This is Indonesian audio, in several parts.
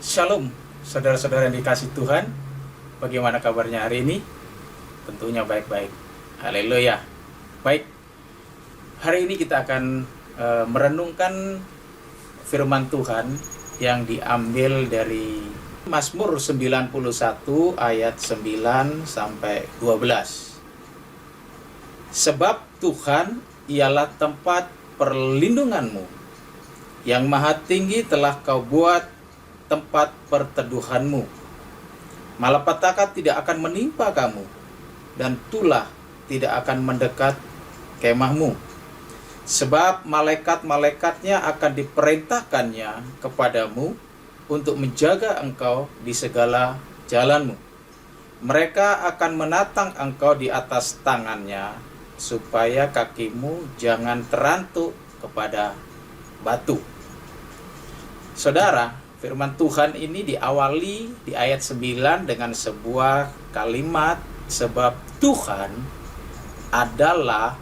Shalom, saudara-saudara yang dikasih Tuhan. Bagaimana kabarnya hari ini? Tentunya baik-baik. Haleluya. Baik, hari ini kita akan merenungkan firman Tuhan yang diambil dari Mazmur 91 ayat 9 sampai 12. Sebab Tuhan ialah tempat perlindunganmu, yang maha tinggi telah kau buat tempat perteduhanmu. Malapetaka tidak akan menimpa kamu, dan tulah tidak akan mendekat kemahmu. Sebab malaikat-malaikatnya akan diperintahkannya kepadamu untuk menjaga engkau di segala jalanmu. Mereka akan menatang engkau di atas tangannya, supaya kakimu jangan terantuk kepada batu. Saudara, firman Tuhan ini diawali di ayat 9 dengan sebuah kalimat, sebab Tuhan adalah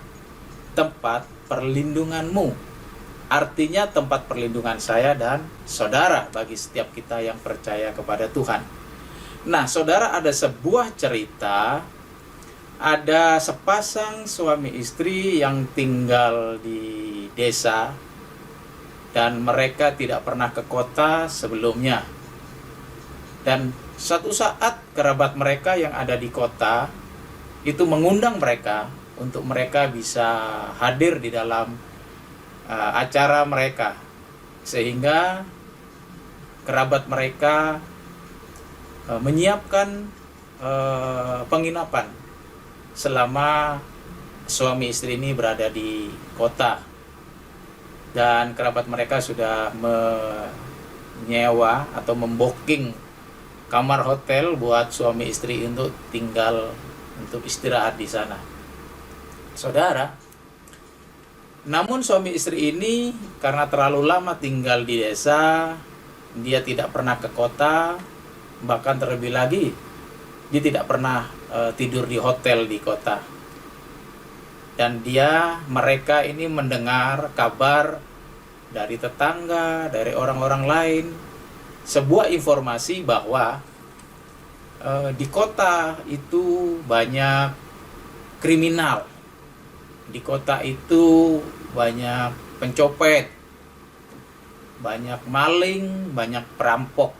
tempat perlindunganmu. Artinya tempat perlindungan saya dan saudara bagi setiap kita yang percaya kepada Tuhan. Nah, saudara, ada sebuah cerita, ada sepasang suami istri yang tinggal di desa, dan mereka tidak pernah ke kota sebelumnya. Dan suatu saat kerabat mereka yang ada di kota itu mengundang mereka untuk mereka bisa hadir di dalam acara mereka, sehingga kerabat mereka menyiapkan penginapan selama suami istri ini berada di kota. Dan kerabat mereka sudah menyewa atau membooking kamar hotel buat suami istri untuk tinggal, untuk istirahat di sana. Saudara, namun suami istri ini karena terlalu lama tinggal di desa, dia tidak pernah ke kota, bahkan terlebih lagi dia tidak pernah tidur di hotel di kota. Dan mereka ini mendengar kabar dari tetangga, dari orang-orang lain, sebuah informasi bahwa di kota itu banyak kriminal, di kota itu banyak pencopet, banyak maling, banyak perampok.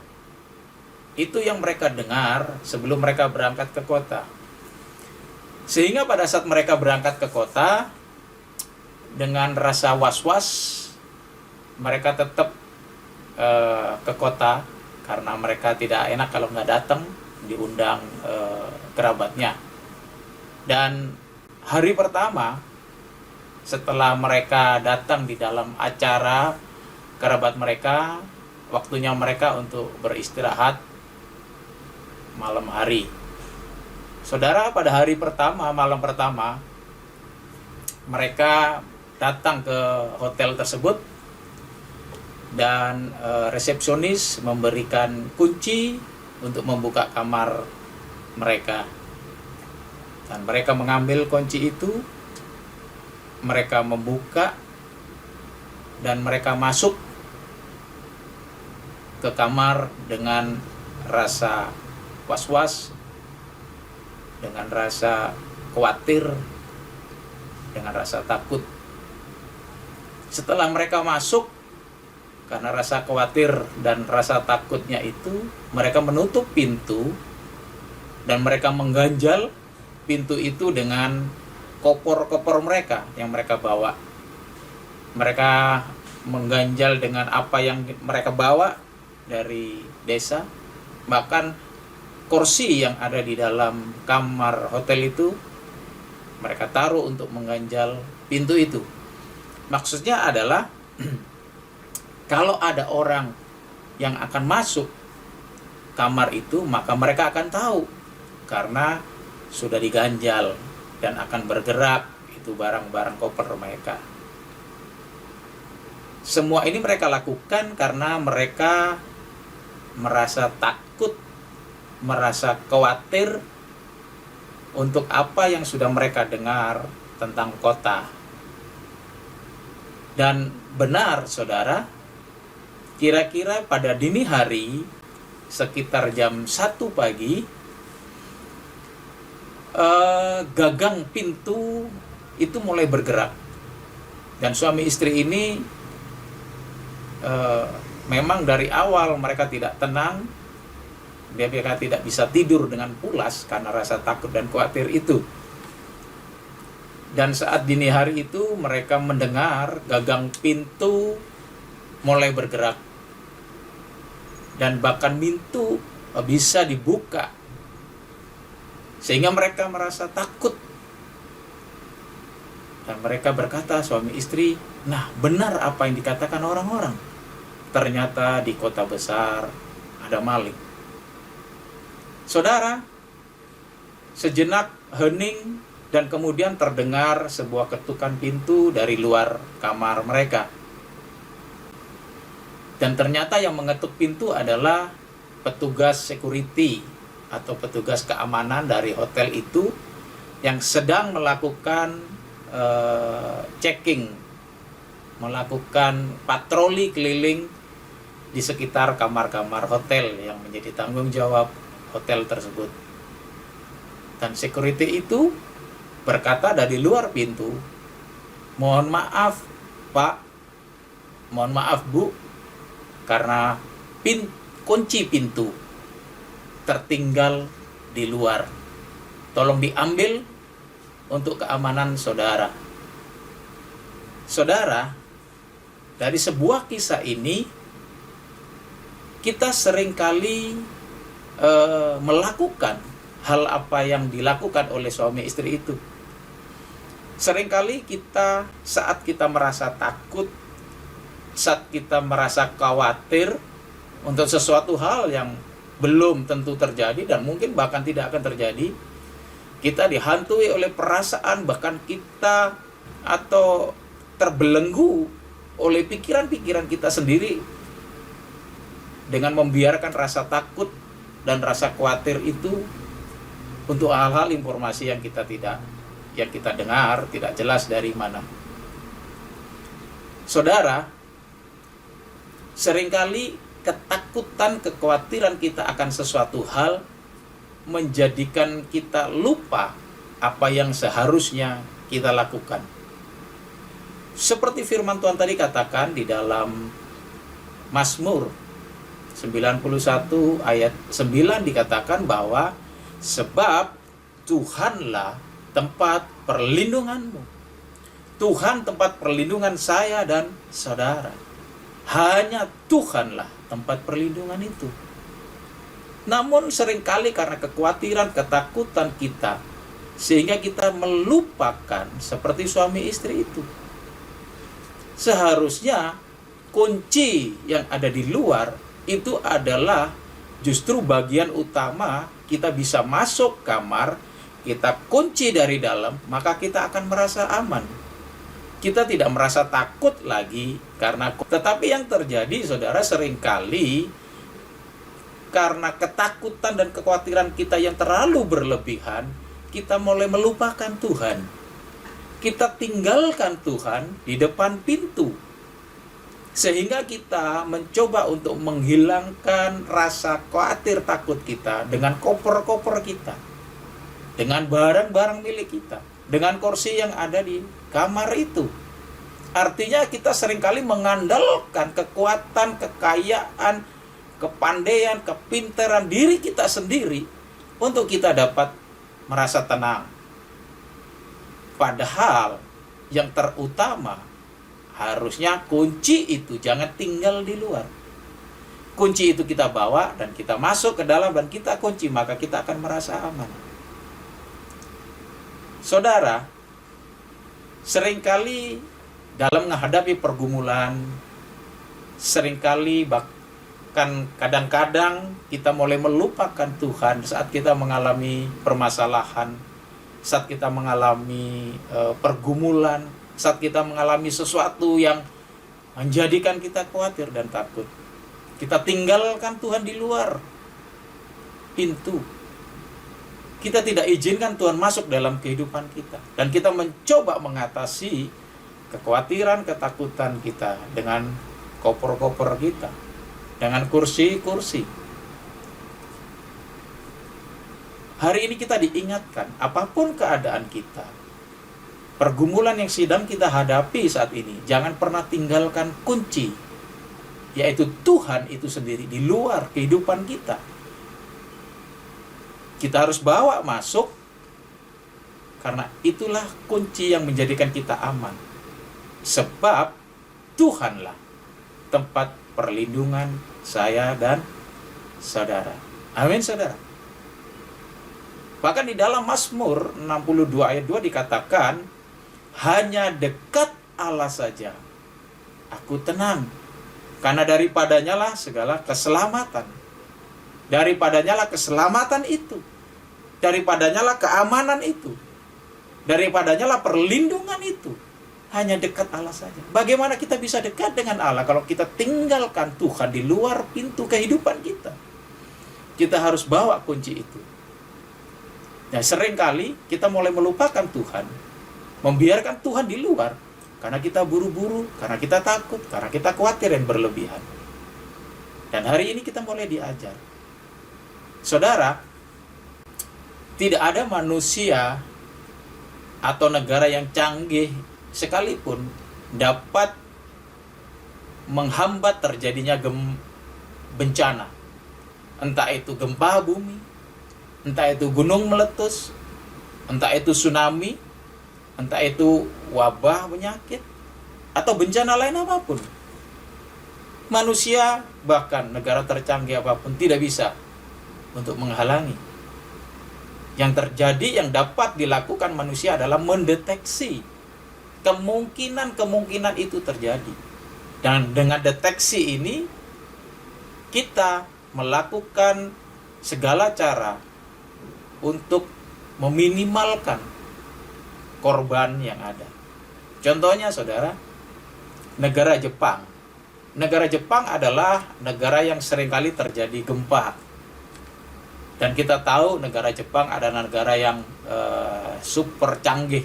Itu yang mereka dengar sebelum mereka berangkat ke kota. Sehingga pada saat mereka berangkat ke kota, dengan rasa was-was, mereka tetap ke kota, karena mereka tidak enak kalau nggak datang, diundang kerabatnya. Dan hari pertama, setelah mereka datang di dalam acara kerabat mereka, waktunya mereka untuk beristirahat malam hari. Saudara, pada hari pertama, malam pertama, mereka datang ke hotel tersebut, dan resepsionis memberikan kunci untuk membuka kamar mereka. Dan mereka mengambil kunci itu, mereka membuka, dan mereka masuk ke kamar dengan rasa was-was, dengan rasa khawatir, dengan rasa takut. Setelah mereka masuk, karena rasa khawatir dan rasa takutnya itu, mereka menutup pintu, dan mereka mengganjal pintu itu dengan koper-koper mereka yang mereka bawa. Mereka mengganjal dengan apa yang mereka bawa dari desa. Bahkan kursi yang ada di dalam kamar hotel itu mereka taruh untuk mengganjal pintu itu. Maksudnya adalah kalau ada orang yang akan masuk kamar itu, maka mereka akan tahu, karena sudah diganjal dan akan bergerak itu barang-barang koper mereka. Semua ini mereka lakukan karena mereka merasa takut, merasa khawatir untuk apa yang sudah mereka dengar tentang kota. Dan benar, saudara, kira-kira pada dini hari sekitar jam 1 pagi, gagang pintu itu mulai bergerak. Dan suami istri ini memang dari awal mereka tidak tenang. Mereka tidak bisa tidur dengan pulas karena rasa takut dan khawatir itu. Dan saat dini hari itu mereka mendengar gagang pintu mulai bergerak. Dan bahkan pintu bisa dibuka. Sehingga mereka merasa takut. Dan mereka berkata, suami istri, nah benar apa yang dikatakan orang-orang. Ternyata di kota besar ada maling. Saudara, sejenak hening dan kemudian terdengar sebuah ketukan pintu dari luar kamar mereka. Dan ternyata yang mengetuk pintu adalah petugas security atau petugas keamanan dari hotel itu yang sedang melakukan checking, melakukan patroli keliling di sekitar kamar-kamar hotel yang menjadi tanggung jawab hotel tersebut. Dan security itu berkata dari luar pintu, mohon maaf Pak, mohon maaf Bu, karena kunci pintu tertinggal di luar. Tolong diambil untuk keamanan saudara. Saudara, dari sebuah kisah ini kita seringkali melakukan hal apa yang dilakukan oleh suami istri itu. Seringkali kita saat kita merasa takut, saat kita merasa khawatir untuk sesuatu hal yang belum tentu terjadi dan mungkin bahkan tidak akan terjadi, kita dihantui oleh perasaan, bahkan kita atau terbelenggu oleh pikiran-pikiran kita sendiri dengan membiarkan rasa takut dan rasa khawatir itu untuk hal-hal informasi yang kita dengar tidak jelas dari mana. Saudara, seringkali ketakutan, kekhawatiran kita akan sesuatu hal menjadikan kita lupa apa yang seharusnya kita lakukan. Seperti firman Tuhan tadi katakan di dalam Mazmur 91 ayat 9 dikatakan bahwa sebab Tuhanlah tempat perlindunganmu. Tuhan tempat perlindungan saya dan saudara. Hanya Tuhanlah tempat perlindungan itu. Namun seringkali karena kekhawatiran, ketakutan kita, sehingga kita melupakan seperti suami istri itu. Seharusnya kunci yang ada di luar itu adalah justru bagian utama. Kita bisa masuk kamar, kita kunci dari dalam, maka kita akan merasa aman. Kita tidak merasa takut lagi tetapi yang terjadi saudara seringkali karena ketakutan dan kekhawatiran kita yang terlalu berlebihan, kita mulai melupakan Tuhan. Kita tinggalkan Tuhan di depan pintu. Sehingga kita mencoba untuk menghilangkan rasa khawatir takut kita dengan koper-koper kita, dengan barang-barang milik kita, dengan kursi yang ada di kamar itu. Artinya kita seringkali mengandalkan kekuatan, kekayaan, kepandaian, kepintaran diri kita sendiri untuk kita dapat merasa tenang. Padahal yang terutama harusnya kunci itu jangan tinggal di luar. Kunci itu kita bawa dan kita masuk ke dalam dan kita kunci, maka kita akan merasa aman. Saudara, seringkali dalam menghadapi pergumulan, seringkali bahkan kadang-kadang kita mulai melupakan Tuhan saat kita mengalami permasalahan, saat kita mengalami pergumulan, saat kita mengalami sesuatu yang menjadikan kita khawatir dan takut. Kita tinggalkan Tuhan di luar pintu. Kita tidak izinkan Tuhan masuk dalam kehidupan kita. Dan kita mencoba mengatasi kekhawatiran, ketakutan kita dengan koper-koper kita, dengan kursi-kursi. Hari ini kita diingatkan, apapun keadaan kita, pergumulan yang sedang kita hadapi saat ini, jangan pernah tinggalkan kunci, yaitu Tuhan itu sendiri di luar kehidupan kita. Kita harus bawa masuk, karena itulah kunci yang menjadikan kita aman. Sebab Tuhanlah tempat perlindungan saya dan saudara. Amin, saudara. Bahkan di dalam Mazmur 62 ayat 2 dikatakan, hanya dekat Allah saja aku tenang, karena daripadanya lah segala keselamatan. Daripadanya lah keselamatan itu. Daripadanya lah keamanan itu. Daripadanya lah perlindungan itu. Hanya dekat Allah saja. Bagaimana kita bisa dekat dengan Allah kalau kita tinggalkan Tuhan di luar pintu kehidupan kita? Kita harus bawa kunci itu. Nah, seringkali kita mulai melupakan Tuhan, membiarkan Tuhan di luar, karena kita buru-buru, karena kita takut, karena kita khawatir yang berlebihan. Dan hari ini kita mulai diajar. Saudara, tidak ada manusia atau negara yang canggih sekalipun dapat menghambat terjadinya bencana. Entah itu gempa bumi, entah itu gunung meletus, entah itu tsunami, entah itu wabah penyakit, atau bencana lain apapun. Manusia, bahkan negara tercanggih apapun, tidak bisa untuk menghalangi. Yang terjadi, yang dapat dilakukan manusia adalah mendeteksi kemungkinan itu terjadi. Dan dengan deteksi ini, kita melakukan segala cara untuk meminimalkan korban yang ada. Contohnya, saudara, negara Jepang. Negara Jepang adalah negara yang seringkali terjadi gempa. Dan kita tahu negara Jepang adalah negara yang super canggih.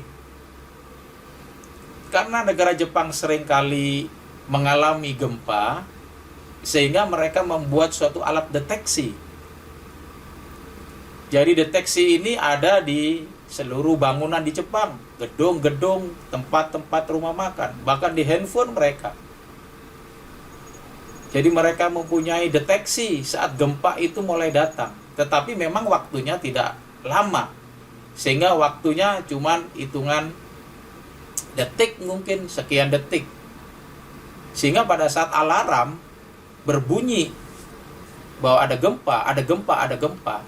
Karena negara Jepang seringkali mengalami gempa, sehingga mereka membuat suatu alat deteksi. Jadi deteksi ini ada di seluruh bangunan di Jepang, gedung-gedung, tempat-tempat rumah makan, bahkan di handphone mereka. Jadi mereka mempunyai deteksi saat gempa itu mulai datang. Tetapi memang waktunya tidak lama, sehingga waktunya cuma hitungan detik, mungkin sekian detik. Sehingga pada saat alarm berbunyi bahwa ada gempa,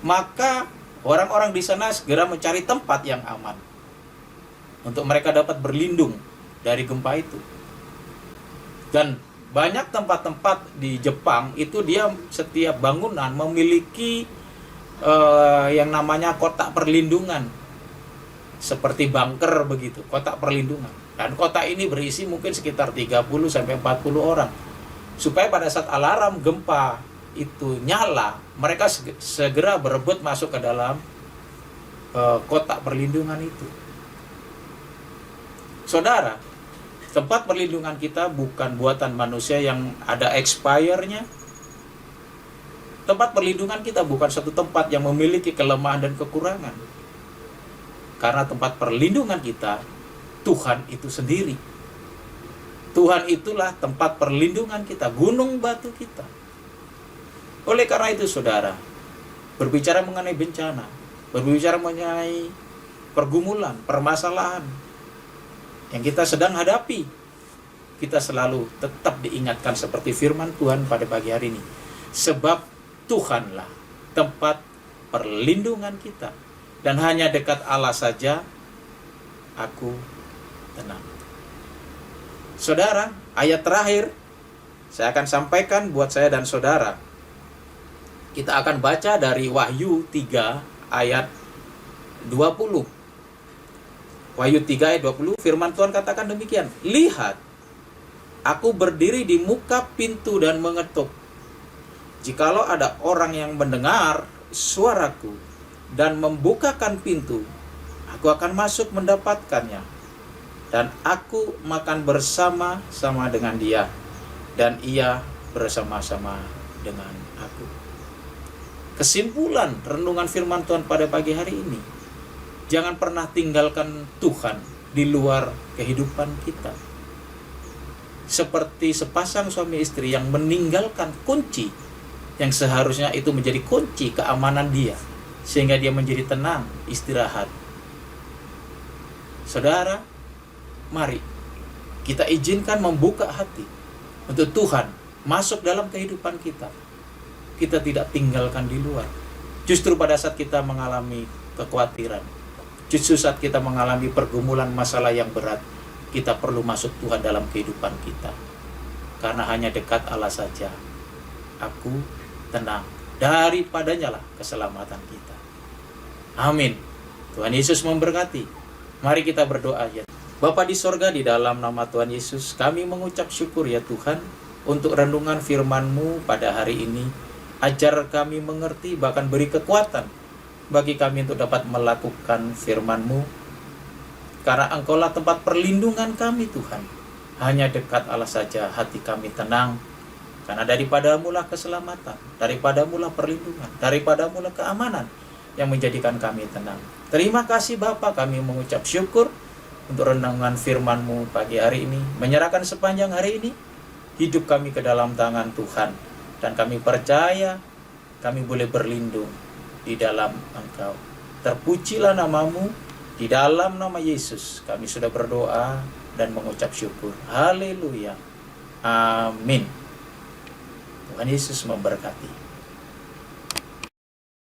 maka orang-orang di sana segera mencari tempat yang aman untuk mereka dapat berlindung dari gempa itu. Dan banyak tempat-tempat di Jepang itu dia setiap bangunan memiliki yang namanya kotak perlindungan, seperti bunker begitu, kotak perlindungan. Dan kotak ini berisi mungkin sekitar 30-40 orang, supaya pada saat alarm gempa itu nyala, mereka segera berebut masuk ke dalam kotak perlindungan itu. Saudara, tempat perlindungan kita bukan buatan manusia yang ada expire-nya. Tempat perlindungan kita bukan satu tempat yang memiliki kelemahan dan kekurangan. Karena tempat perlindungan kita, Tuhan itu sendiri. Tuhan itulah tempat perlindungan kita, gunung batu kita. Oleh karena itu, saudara, berbicara mengenai bencana, berbicara mengenai pergumulan, permasalahan yang kita sedang hadapi, kita selalu tetap diingatkan seperti firman Tuhan pada pagi hari ini. Sebab Tuhanlah tempat perlindungan kita, dan hanya dekat Allah saja aku tenang. Saudara, ayat terakhir saya akan sampaikan buat saya dan saudara. Kita akan baca dari Wahyu 3 ayat 20. Wahyu 3 ayat 20, firman Tuhan katakan demikian. Lihat, aku berdiri di muka pintu dan mengetuk. Jikalau ada orang yang mendengar suaraku dan membukakan pintu, aku akan masuk mendapatkannya. Dan aku makan bersama-sama dengan dia, dan ia bersama-sama dengan aku. Kesimpulan renungan firman Tuhan pada pagi hari ini, jangan pernah tinggalkan Tuhan di luar kehidupan kita. Seperti sepasang suami istri yang meninggalkan kunci yang seharusnya itu menjadi kunci keamanan dia, sehingga dia menjadi tenang, istirahat. Saudara, mari kita izinkan membuka hati untuk Tuhan masuk dalam kehidupan kita. Kita tidak tinggalkan di luar. Justru pada saat kita mengalami kekhawatiran, justru saat kita mengalami pergumulan masalah yang berat, kita perlu masuk Tuhan dalam kehidupan kita. Karena hanya dekat Allah saja aku tenang, daripadanya lah keselamatan kita. Amin. Tuhan Yesus memberkati. Mari kita berdoa ya. Bapa di sorga, di dalam nama Tuhan Yesus, kami mengucap syukur ya Tuhan untuk renungan firman-Mu pada hari ini. Ajar kami mengerti, bahkan beri kekuatan bagi kami untuk dapat melakukan firman-Mu. Karena Engkaulah tempat perlindungan kami Tuhan. Hanya dekat Allah saja hati kami tenang. Karena daripada-Mu lah keselamatan, daripada-Mu lah perlindungan, daripada-Mu lah keamanan yang menjadikan kami tenang. Terima kasih Bapa, kami mengucap syukur untuk renungan firman-Mu pagi hari ini. Menyerahkan sepanjang hari ini hidup kami ke dalam tangan Tuhan. Dan kami percaya kami boleh berlindung di dalam Engkau. Terpujilah nama-Mu, di dalam nama Yesus kami sudah berdoa dan mengucap syukur. Haleluya. Amin. Tuhan Yesus memberkati.